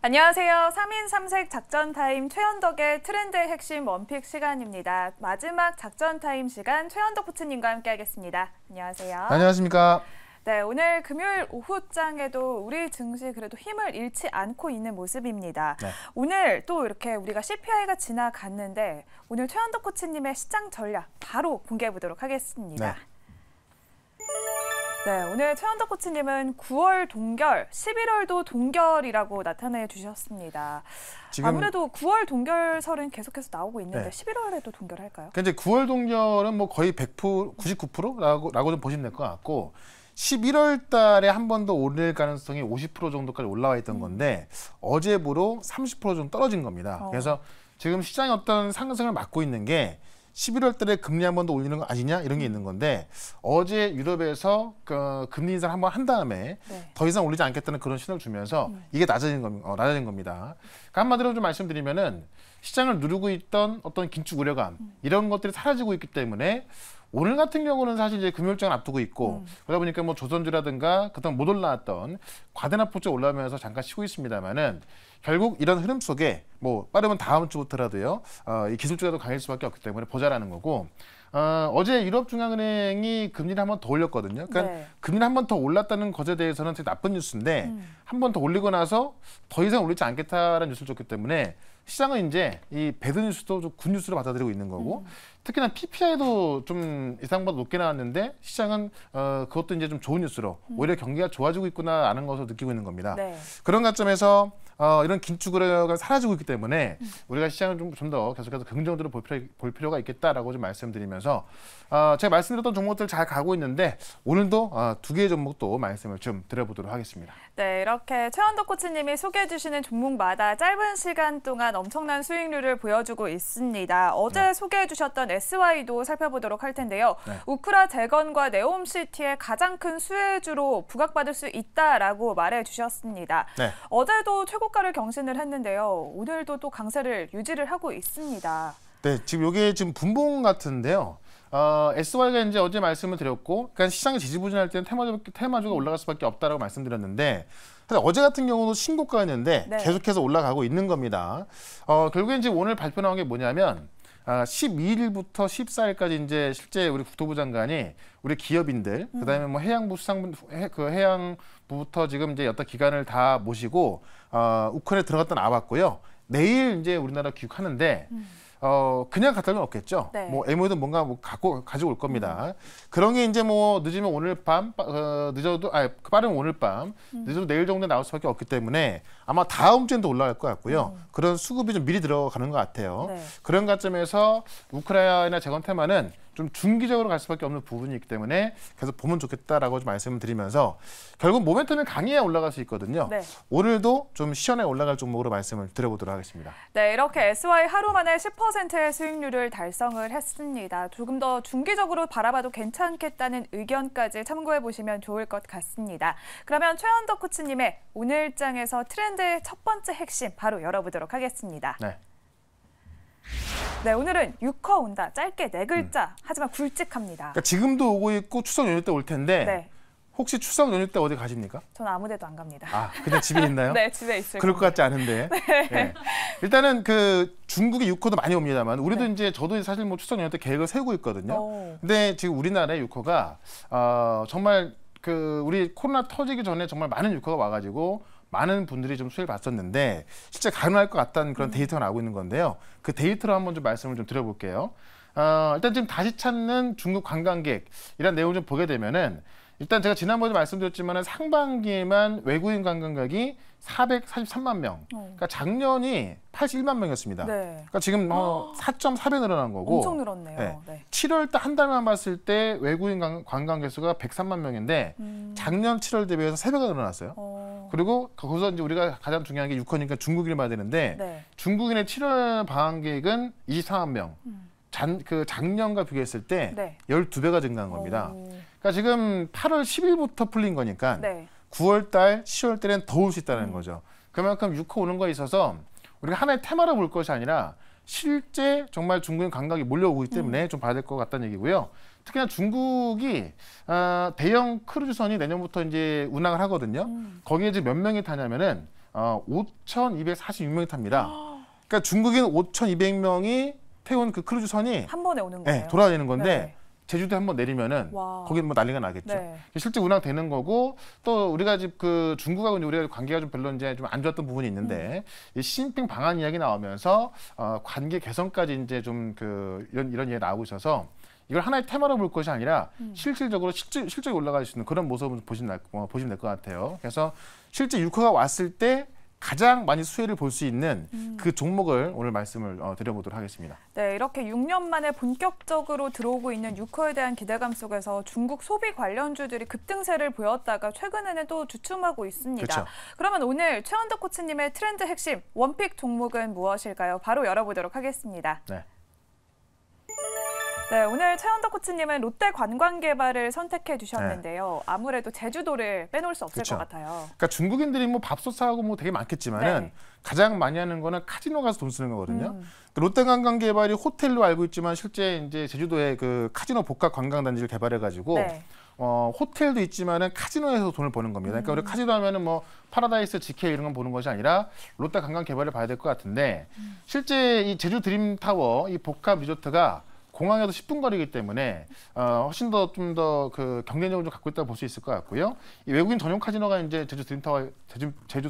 안녕하세요. 3인 3색 작전 타임 최현덕의 트렌드 핵심 원픽 시간입니다. 마지막 작전 타임 시간 최현덕 코치님과 함께하겠습니다. 안녕하세요. 안녕하십니까. 네, 오늘 금요일 오후장에도 우리 증시 그래도 힘을 잃지 않고 있는 모습입니다. 네. 오늘 또 이렇게 우리가 CPI가 지나갔는데 오늘 최현덕 코치님의 시장 전략 바로 공개해 보도록 하겠습니다. 네, 오늘 최현덕 코치님은 9월 동결, 11월도 동결이라고 나타내 주셨습니다. 지금 아무래도 9월 동결설은 계속해서 나오고 있는데 11월에도 동결할까요? 그러니까 이제 9월 동결은 뭐 거의 100%, 99%라고 좀 보시면 될 것 같고 11월 달에 한 번 더 오를 가능성이 50% 정도까지 올라와 있던 건데 어제부로 30% 정도 떨어진 겁니다. 그래서 지금 시장이 어떤 상승을 막고 있는 게 11월 달에 금리 한 번 더 올리는 거 아니냐 이런 게 있는 건데 어제 유럽에서 금리 인사를 한 번 한 다음에 더 이상 올리지 않겠다는 그런 신호를 주면서 이게 낮아진 겁니다. 그러니까 한마디로 좀 말씀드리면은 시장을 누르고 있던 어떤 긴축 우려감 이런 것들이 사라지고 있기 때문에 오늘 같은 경우는 사실 이제 금요일장을 앞두고 있고 그러다 보니까 뭐 조선주라든가 그동안 못 올라왔던 과대납포 쪽 올라오면서 잠깐 쉬고 있습니다만은 결국 이런 흐름 속에 뭐 빠르면 다음 주부터라도요 이 기술주가도 강할 수밖에 없기 때문에 보자라는 거고 어제 유럽중앙은행이 금리를 한 번 더 올렸거든요. 그러니까 금리를 한 번 더 올랐다는 것에 대해서는 되게 나쁜 뉴스인데 한 번 더 올리고 나서 더 이상 올리지 않겠다라는 뉴스를 줬기 때문에 시장은 이제 이 배드 뉴스도 좀 굿 뉴스로 받아들이고 있는 거고 특히나 PPI도 좀 예상보다 높게 나왔는데 시장은 그것도 이제 좀 좋은 뉴스로 오히려 경기가 좋아지고 있구나라는 것을 느끼고 있는 겁니다. 그런 관점에서 이런 긴축 우려가 사라지고 있기 때문에 우리가 시장을 좀 더 계속해서 긍정적으로 볼 필요가 있겠다라고 좀 말씀드리면서 제가 말씀드렸던 종목들 잘 가고 있는데 오늘도 두 개의 종목도 말씀을 좀 드려보도록 하겠습니다. 네, 이렇게 최현덕 코치님이 소개해 주시는 종목마다 짧은 시간 동안 엄청난 수익률을 보여주고 있습니다. 어제 소개해 주셨던 SY도 살펴보도록 할 텐데요. 우크라 재건과 네옴시티의 가장 큰 수혜주로 부각받을 수 있다라고 말해 주셨습니다. 어제도 최고가를 경신을 했는데요. 오늘도 또 강세를 유지를 하고 있습니다. 네, 지금 이게 지금 분봉 같은데요. SY가 이제 어제 말씀을 드렸고, 그러니까 시장이 지지부진할 때는 테마주가 올라갈 수밖에 없다라고 말씀드렸는데, 사실 어제 같은 경우도 신고가였는데 계속해서 올라가고 있는 겁니다. 결국엔 이제 오늘 발표 나온 게 뭐냐면 12일부터 14일까지 이제 실제 우리 국토부 장관이 우리 기업인들, 그다음에 뭐 해양부 수상부 해양부부터 지금 이제 여타 기관을 다 모시고 우크라이나에 들어갔다 나왔고요. 내일 이제 우리나라 귀국하는데. 그냥 갔다 오면 없겠죠. 뭐 MOU든 뭔가 뭐 가지고 올 겁니다. 그런 게 이제 뭐 늦으면 오늘 밤, 늦어도 빠르면 오늘 밤, 늦어도 내일 정도에 나올 수밖에 없기 때문에 아마 다음 주에도 올라갈 것 같고요. 그런 수급이 좀 미리 들어가는 것 같아요. 그런 관점에서 우크라이나 재건 테마는 좀 중기적으로 갈 수밖에 없는 부분이 있기 때문에 계속 보면 좋겠다라고 좀 말씀을 드리면서 결국 모멘텀이 강해야 올라갈 수 있거든요. 오늘도 좀 시원하게 올라갈 종목으로 말씀을 드려보도록 하겠습니다. 네, 이렇게 SY 하루 만에 10%의 수익률을 달성을 했습니다. 조금 더 중기적으로 바라봐도 괜찮겠다는 의견까지 참고해 보시면 좋을 것 같습니다. 그러면 최현덕 코치님의 오늘장에서 트렌드의 첫 번째 핵심 바로 열어보도록 하겠습니다. 네, 오늘은 6호 온다. 짧게 4글자. 하지만 굵직합니다. 그러니까 지금도 오고 있고 추석 연휴 때 올 텐데 혹시 추석 연휴 때 어디 가십니까? 저는 아무 데도 안 갑니다. 그냥 집에 있나요? 네, 집에 있을 그럴 것 같지 않은데. 일단은 그 중국의 6호도 많이 옵니다만 우리도 이제 저도 사실 뭐 추석 연휴 때 계획을 세우고 있거든요. 근데 지금 우리나라의 6호가 정말 그 우리 코로나 터지기 전에 정말 많은 6호가 와가지고 많은 분들이 좀 수혜를 봤었는데 실제 가능할 것 같다는 그런 데이터가 나오고 있는 건데요. 그 데이터로 한번 좀 말씀을 좀 드려볼게요. 일단 지금 다시 찾는 중국 관광객 이런 내용을 좀 보게 되면은 일단 제가 지난번에 말씀드렸지만은 상반기에만 외국인 관광객이 443만 명. 그러니까 작년이 81만 명이었습니다. 그러니까 지금 4.4배 늘어난 거고. 엄청 늘었네요. 7월 달 한 달만 봤을 때 외국인 관광객 수가 103만 명인데 작년 7월 대비해서 3배가 늘어났어요. 그리고 거기서 이제 우리가 가장 중요한 게 6호니까 중국인을 봐야 되는데 중국인의 7월 방한객은 24만 명. 작년과 비교했을 때 12배가 증가한 겁니다. 그러니까 지금 8월 10일부터 풀린 거니까 9월 달, 10월 달엔 더 올 수 있다는 거죠. 그만큼 6호 오는 거에 있어서 우리가 하나의 테마로 볼 것이 아니라 실제 정말 중국인 관광객이 몰려오기 때문에 좀 봐야 될 것 같다는 얘기고요. 특히나 중국이 대형 크루즈선이 내년부터 이제 운항을 하거든요. 거기에 이제 몇 명이 타냐면은 5,246명이 탑니다. 그러니까 중국인 5,200명이 태운 그 크루즈선이 한 번에 오는 거예요. 네, 돌아다니는 건데 네. 제주도에 한번 내리면은 거기는 뭐 난리가 나겠죠. 네. 실제 운항되는 거고 또 우리가 지금 그 중국하고 우리가 관계가 좀 별로 이제 좀 안 좋았던 부분이 있는데 이 시진핑 방한 이야기 나오면서 관계 개선까지 이제 좀 그 이런 이야기 나오고 있어서 이걸 하나의 테마로 볼 것이 아니라 실질적으로 실적이 올라갈 수 있는 그런 모습을 보시면 될 것 같아요. 그래서 실제 유커가 왔을 때 가장 많이 수혜를 볼 수 있는 그 종목을 오늘 말씀을 드려보도록 하겠습니다. 네, 이렇게 6년 만에 본격적으로 들어오고 있는 유커에 대한 기대감 속에서 중국 소비 관련주들이 급등세를 보였다가 최근에는 또 주춤하고 있습니다. 그렇죠. 그러면 오늘 최원덕 코치님의 트렌드 핵심 원픽 종목은 무엇일까요? 바로 열어보도록 하겠습니다. 네. 네, 오늘 최원덕 코치님은 롯데 관광개발을 선택해 주셨는데요. 아무래도 제주도를 빼놓을 수 없을 그쵸. 것 같아요. 그러니까 중국인들이 뭐 밥솥 사고 뭐 되게 많겠지만은 네. 가장 많이 하는 거는 카지노 가서 돈 쓰는 거거든요. 롯데 관광개발이 호텔로 알고 있지만 실제 이제 제주도에 그 카지노 복합 관광단지를 개발해가지고 네. 호텔도 있지만은 카지노에서 돈을 버는 겁니다. 그러니까 우리 카지노 하면은 뭐 파라다이스, GK 이런 건 보는 것이 아니라 롯데 관광 개발을 봐야 될 것 같은데 실제 이 제주 드림타워 이 복합 리조트가 공항에서 10분 거리이기 때문에 훨씬 더 좀 더 그 경쟁력을 좀 갖고 있다고 볼 수 있을 것 같고요. 이 외국인 전용 카지노가 이제 제주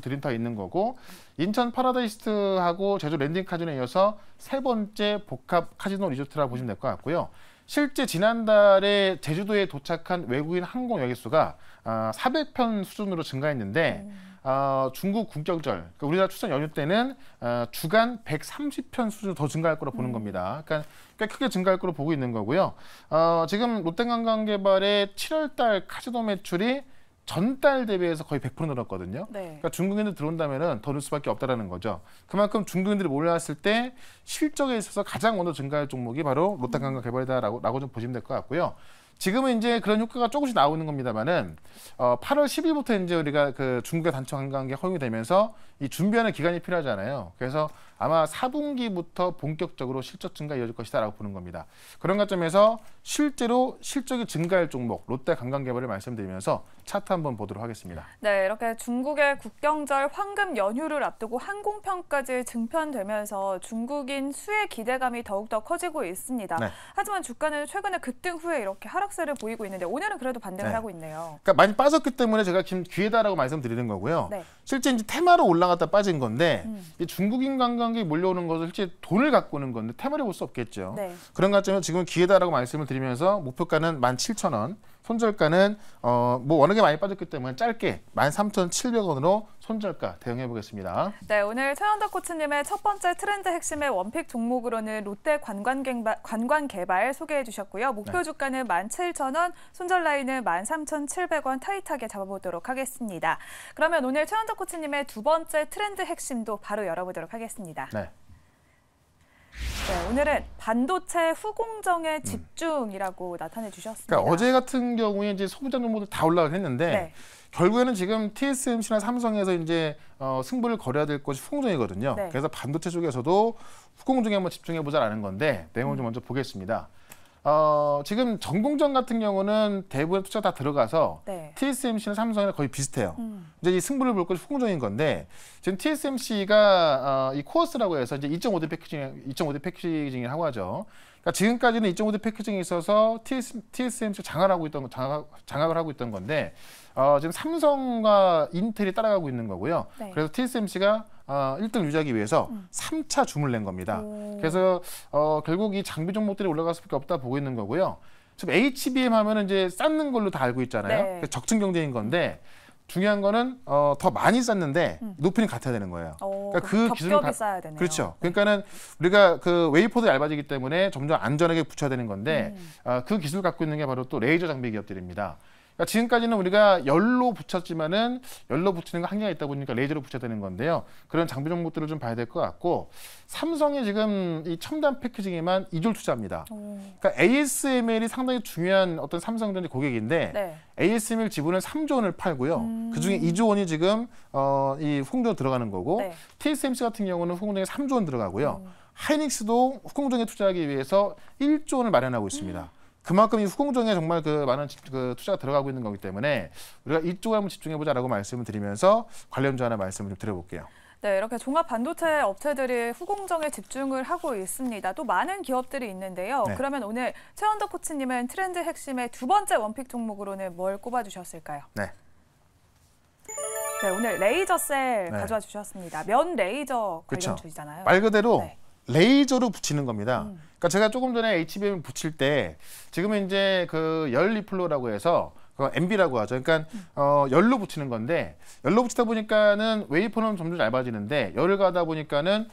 드림타워에 있는 거고 인천 파라다이스하고 제주 랜딩 카지노에 이어서 세 번째 복합 카지노 리조트라고 보시면 될 것 같고요. 실제 지난달에 제주도에 도착한 외국인 항공 여객 수가 400편 수준으로 증가했는데 중국 국경절, 그러니까 우리나라 추석 연휴 때는 주간 130편 수준 더 증가할 거로 보는 겁니다. 그러니까 꽤 크게 증가할 거로 보고 있는 거고요. 지금 롯데관광개발의 7월달 카지노 매출이 전달 대비해서 거의 100% 늘었거든요. 네. 그러니까 중국인들 들어온다면은 더 늘 수밖에 없다라는 거죠. 그만큼 중국인들이 몰려왔을 때 실적에 있어서 가장 먼저 증가할 종목이 바로 롯데관광개발이다라고 좀 보시면 될 것 같고요. 지금은 이제 그런 효과가 조금씩 나오는 겁니다만은 8월 10일부터 이제 우리가 그 중국의 단체 관광객 허용이 되면서 이 준비하는 기간이 필요하잖아요. 그래서 아마 4분기부터 본격적으로 실적 증가 이어질 것이다라고 보는 겁니다. 그런 관점에서 실제로 실적이 증가할 종목 롯데 관광개발을 말씀드리면서 차트 한번 보도록 하겠습니다. 네, 이렇게 중국의 국경절 황금 연휴를 앞두고 항공편까지 증편되면서 중국인 수혜 기대감이 더욱더 커지고 있습니다. 네. 하지만 주가는 최근에 급등 후에 이렇게 하락세를 보이고 있는데 오늘은 그래도 반등을 네. 하고 있네요. 그러니까 많이 빠졌기 때문에 제가 기회다라고 말씀드리는 거고요. 네. 실제 이제 테마로 올라갔다 빠진 건데 이 중국인 관광객이 몰려오는 것을 실제 돈을 갖고 오는 건데 테마를 볼 수 없겠죠. 네. 그런 관점에서 지금 기회다라고 말씀을 드리면서 목표가는 17,000원, 손절가는 뭐 워낙에 많이 빠졌기 때문에 짧게 13,700원으로 손절가 대응해 보겠습니다. 네, 오늘 최원덕 코치님의 첫 번째 트렌드 핵심의 원픽 종목으로는 롯데 관광개발 소개해 주셨고요. 목표 네. 주가는 17,000원, 손절 라인은 13,700원 타이트하게 잡아보도록 하겠습니다. 그러면 오늘 최원덕 코치님의 두 번째 트렌드 핵심도 바로 열어보도록 하겠습니다. 네. 네, 오늘은 반도체 후공정에 집중이라고 나타내 주셨습니다. 그러니까 어제 같은 경우에 이제 소부장 정보들 다 올라가긴 했는데 네. 결국에는 지금 TSMC나 삼성에서 이제 승부를 걸어야 될 것이 후공정이거든요. 네. 그래서 반도체 쪽에서도 후공정에 한번 집중해 보자라는 건데 내용을 좀 먼저 보겠습니다. 지금 전공정 같은 경우는 대부분 투자 다 들어가서 네. TSMC나 삼성이랑 거의 비슷해요. 이제 이 승부를 볼 것이 후공정인 건데 지금 TSMC가 이 코어스라고 해서 이제 2.5D 패키징이라고 하죠. 그러니까 지금까지는 2.5D 패키징에 있어서 TSMC가 장악을 하고 있던 건데 지금 삼성과 인텔이 따라가고 있는 거고요. 네. 그래서 TSMC가 1등 유지하기 위해서 3차 줌을 낸 겁니다. 오. 그래서 결국 이 장비 종목들이 올라갈 수밖에 없다 보고 있는 거고요. 지금 HBM 하면은 이제 쌓는 걸로 다 알고 있잖아요. 네. 적층 경제인 건데 중요한 거는 더 많이 쌓는데 높이는 같아야 되는 거예요. 그러니까 그 기술을 쌓아야 되네요. 그렇죠. 그러니까는 우리가 그 웨이퍼도 얇아지기 때문에 점점 안전하게 붙여야 되는 건데 그 기술 갖고 있는 게 바로 또 레이저 장비 기업들입니다. 그러니까 지금까지는 우리가 열로 붙였지만은 열로 붙이는 거 한계가 있다 보니까 레이저로 붙여야 되는 건데요. 그런 장비 종목들을 좀 봐야 될 것 같고 삼성이 지금 이 첨단 패키징에만 2조 투자합니다. 그러니까 ASML이 상당히 중요한 어떤 삼성전자 고객인데 네. ASML 지분을 3조 원을 팔고요. 그중에 2조 원이 지금 이 후공정에 들어가는 거고 네. TSMC 같은 경우는 후공정에 3조 원 들어가고요. 하이닉스도 후공정에 투자하기 위해서 1조 원을 마련하고 있습니다. 그만큼 이 후공정에 정말 그 많은 그 투자가 들어가고 있는 거기 때문에 우리가 이쪽에 한번 집중해보자라고 말씀을 드리면서 관련주 하나 말씀을 좀 드려볼게요. 네, 이렇게 종합 반도체 업체들이 후공정에 집중을 하고 있습니다. 또 많은 기업들이 있는데요. 네. 그러면 오늘 최원덕 코치님은 트렌드 핵심의 두 번째 원픽 종목으로는 뭘 꼽아주셨을까요? 네. 네, 오늘 레이저셀 네. 가져와 주셨습니다. 면 레이저 그쵸. 관련주이잖아요. 말 그대로 네. 레이저로 붙이는 겁니다. 그러니까 제가 조금 전에 HBM 붙일 때 지금은 이제 그 열 리플로라고 해서 그 MB라고 하죠. 그러니까 열로 붙이는 건데 열로 붙이다 보니까는 웨이퍼는 점점 얇아지는데 열을 가다 보니까는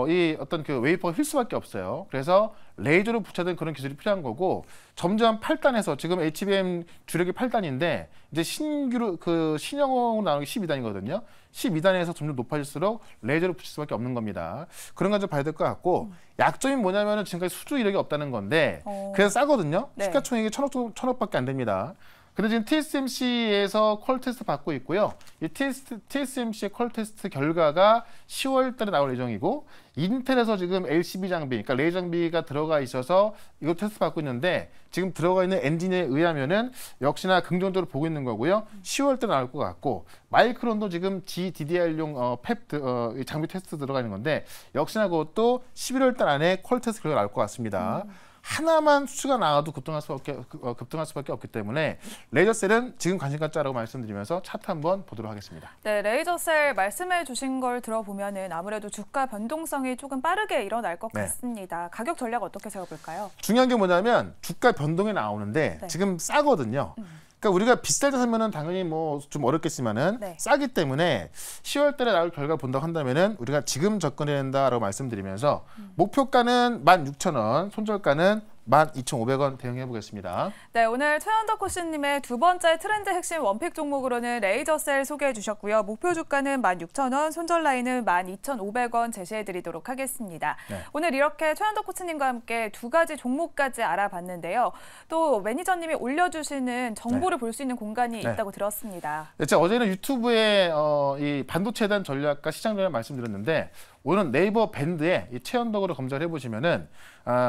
이 어떤 그 웨이퍼가 휠 수밖에 없어요. 그래서 레이저로 붙여야 되는 그런 기술이 필요한 거고 점점 8단에서 지금 HBM 주력이 8단인데 이제 신규로 그 신형으로 나오는 게 12단이거든요. 12단에서 점점 높아질수록 레이저로 붙일 수밖에 없는 겁니다. 그런 거 좀 봐야 될 것 같고 약점이 뭐냐면은 지금까지 수주 이력이 없다는 건데 그래서 싸거든요. 네. 시가총액이 1,000억밖에 안 됩니다. 근데 지금 TSMC에서 퀄 테스트 받고 있고요. 이 TSMC의 퀄 테스트 결과가 10월 달에 나올 예정이고 인텔에서 지금 LCB 장비, 그러니까 레이저 장비가 들어가 있어서 이거 테스트 받고 있는데 지금 들어가 있는 엔진에 의하면은 역시나 긍정적으로 보고 있는 거고요. 10월 달에 나올 것 같고 마이크론도 지금 GDDR용 팹 장비 테스트 들어가 있는 건데 역시나 그것도 11월 달 안에 퀄 테스트 결과가 나올 것 같습니다. 하나만 수치가 나와도 급등할 수밖에 없기 때문에 레이저셀은 지금 관심 갖자라고 말씀드리면서 차트 한번 보도록 하겠습니다. 네, 레이저셀 말씀해 주신 걸 들어보면은 아무래도 주가 변동성이 조금 빠르게 일어날 것 네. 같습니다. 가격 전략 어떻게 세워볼까요? 중요한 게 뭐냐면 주가 변동이 나오는데 네. 지금 싸거든요. 그러니까 우리가 비쌀 때 사면은 당연히 뭐 좀 어렵겠지만은 네. 싸기 때문에 10월 달에 나올 결과 본다고 한다면은 우리가 지금 접근해야 된다라고 말씀드리면서 목표가는 16,000원, 손절가는 12,500원 대응해 보겠습니다. 네, 오늘 최원덕 코치님의 두 번째 트렌드 핵심 원픽 종목으로는 레이저셀 소개해 주셨고요. 목표 주가는 16,000원, 손절 라인은 12,500원 제시해 드리도록 하겠습니다. 네. 오늘 이렇게 최원덕 코치님과 함께 두 가지 종목까지 알아봤는데요. 또 매니저님이 올려주시는 정보를 볼 수 있는 공간이 네. 있다고 들었습니다. 제가 어제는 유튜브에 이 반도체에 대한 전략과 시장 전략 말씀드렸는데 오늘은 네이버 밴드에 이 최원덕으로 검색을 해보시면은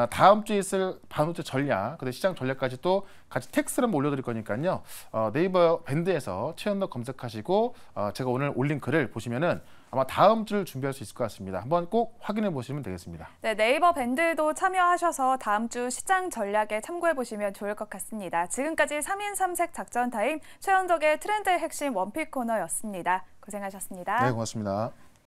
다음 주에 있을 반도체 전략, 그리고 시장 전략까지 또 같이 텍스트를 한번 올려드릴 거니까요. 네이버 밴드에서 최원덕 검색하시고 제가 오늘 올린 글을 보시면은 아마 다음 주를 준비할 수 있을 것 같습니다. 한번 꼭 확인해 보시면 되겠습니다. 네, 네이버 밴드도 참여하셔서 다음 주 시장 전략에 참고해 보시면 좋을 것 같습니다. 지금까지 3인 3색 작전 타임 최원덕의 트렌드 핵심 원픽 코너였습니다. 고생하셨습니다. 네, 고맙습니다.